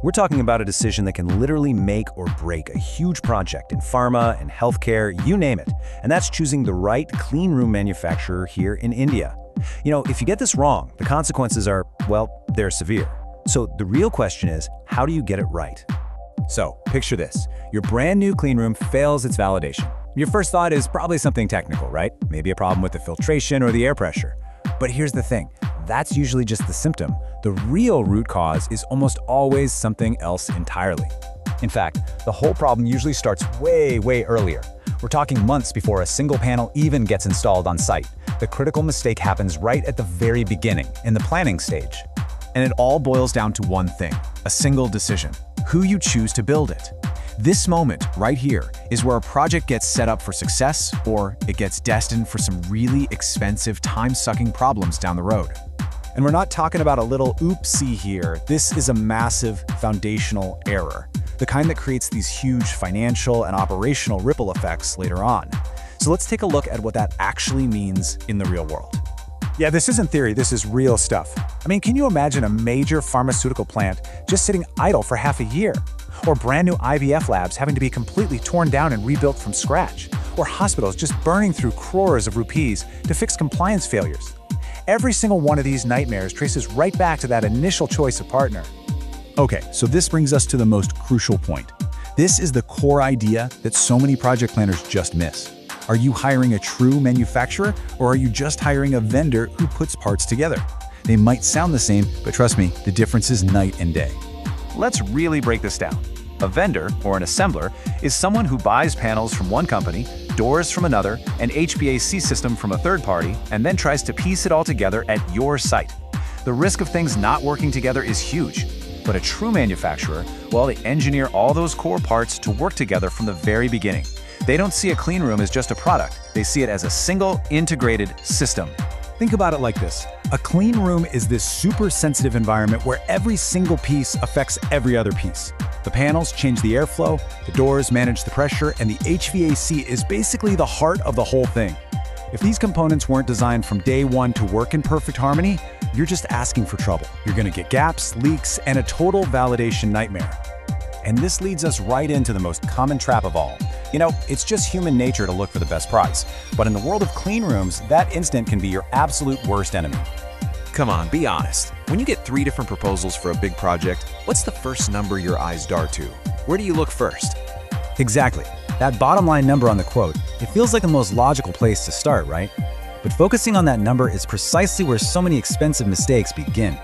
We're talking about a decision that can literally make or break a huge project in pharma and healthcare, you name it. And that's choosing the right clean room manufacturer here in India. If you get this wrong, the consequences are, well, they're severe. So the real question is, how do you get it right? So, picture this. Your brand new clean room fails its validation. Your first thought is probably something technical, right? Maybe a problem with the filtration or the air pressure. But here's the thing. That's usually just the symptom. The real root cause is almost always something else entirely. In fact, the whole problem usually starts way earlier. We're talking months before a single panel even gets installed on site. The critical mistake happens right at the very beginning, in the planning stage. And it all boils down to one thing, a single decision: who you choose to build it. This moment, right here, is where a project gets set up for success, or it gets destined for some really expensive, time-sucking problems down the road. And we're not talking about a little oopsie here. This is a massive foundational error, the kind that creates these huge financial and operational ripple effects later on. So let's take a look at what that actually means in the real world. Yeah, this isn't theory, this is real stuff. I mean, can you imagine a major pharmaceutical plant just sitting idle for half a year? Or brand new IVF labs having to be completely torn down and rebuilt from scratch? Or hospitals just burning through crores of rupees to fix compliance failures? Every single one of these nightmares traces right back to that initial choice of partner. Okay, so this brings us to the most crucial point. This is the core idea that so many project planners just miss. Are you hiring a true manufacturer, or are you just hiring a vendor who puts parts together? They might sound the same, but trust me, the difference is night and day. Let's really break this down. A vendor, or an assembler, is someone who buys panels from one company, doors from another, an HVAC system from a third party, and then tries to piece it all together at your site. The risk of things not working together is huge. But a true manufacturer, well, they engineer all those core parts to work together from the very beginning. They don't see a clean room as just a product. They see it as a single, integrated system. Think about it like this. A clean room is this super sensitive environment where every single piece affects every other piece. The panels change the airflow, the doors manage the pressure, and the HVAC is basically the heart of the whole thing. If these components weren't designed from day one to work in perfect harmony, you're just asking for trouble. You're gonna get gaps, leaks, and a total validation nightmare. And this leads us right into the most common trap of all. It's just human nature to look for the best price. But in the world of clean rooms, that instant can be your absolute worst enemy. Come on, be honest. When you get 3 different proposals for a big project, what's the first number your eyes dart to? Where do you look first? Exactly. That bottom line number on the quote, it feels like the most logical place to start, right? But focusing on that number is precisely where so many expensive mistakes begin.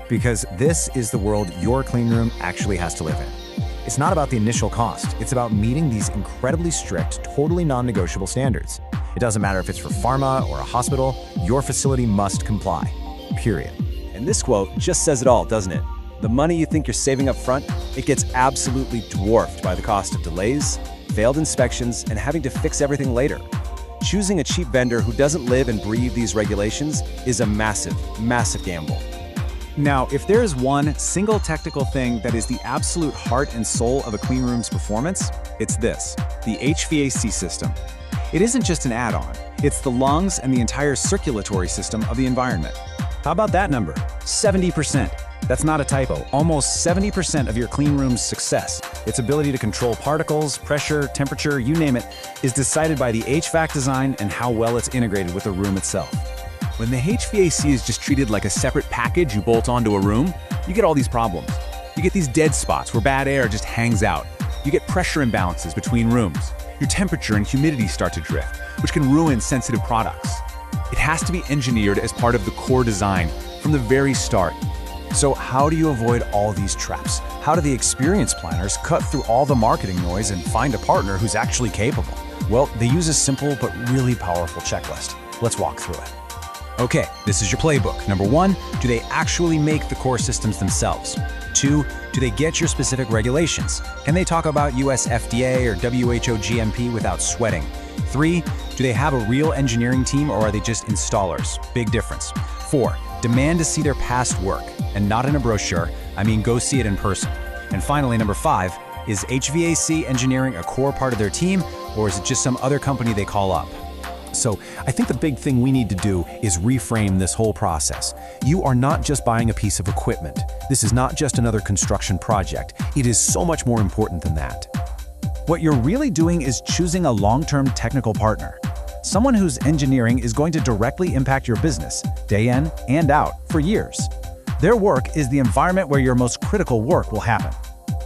Because this is the world your clean room actually has to live in. It's not about the initial cost. It's about meeting these incredibly strict, totally non-negotiable standards. It doesn't matter if it's for pharma or a hospital, your facility must comply. Period. And this quote just says it all, doesn't it? The money you think you're saving up front, it gets absolutely dwarfed by the cost of delays, failed inspections, and having to fix everything later. Choosing a cheap vendor who doesn't live and breathe these regulations is a massive, massive gamble. Now, if there is one single technical thing that is the absolute heart and soul of a clean room's performance, it's this: the HVAC system. It isn't just an add-on, it's the lungs and the entire circulatory system of the environment. How about that number? 70%. That's not a typo. Almost 70% of your clean room's success, its ability to control particles, pressure, temperature, you name it, is decided by the HVAC design and how well it's integrated with the room itself. When the HVAC is just treated like a separate package you bolt onto a room, you get all these problems. You get these dead spots where bad air just hangs out. You get pressure imbalances between rooms. Your temperature and humidity start to drift, which can ruin sensitive products. It has to be engineered as part of the core design from the very start. So how do you avoid all these traps? How do the experienced planners cut through all the marketing noise and find a partner who's actually capable? Well, they use a simple but really powerful checklist. Let's walk through it. Okay, this is your playbook. Number 1, do they actually make the core systems themselves? 2, do they get your specific regulations? Can they talk about US FDA or WHO GMP without sweating? 3, do they have a real engineering team, or are they just installers? Big difference. 4, demand to see their past work, and not in a brochure. I mean, go see it in person. And finally, number 5, is HVAC engineering a core part of their team, or is it just some other company they call up? So I think the big thing we need to do is reframe this whole process. You are not just buying a piece of equipment. This is not just another construction project. It is so much more important than that. What you're really doing is choosing a long-term technical partner. Someone whose engineering is going to directly impact your business, day in and out, for years. Their work is the environment where your most critical work will happen.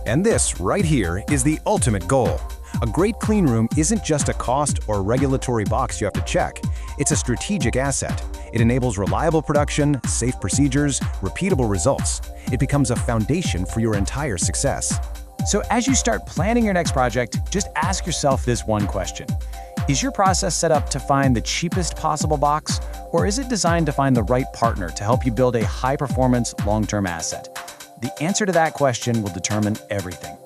And this, right here, is the ultimate goal. A great clean room isn't just a cost or regulatory box you have to check. It's a strategic asset. It enables reliable production, safe procedures, repeatable results. It becomes a foundation for your entire success. So as you start planning your next project, just ask yourself this one question. Is your process set up to find the cheapest possible box, or is it designed to find the right partner to help you build a high-performance, long-term asset? The answer to that question will determine everything.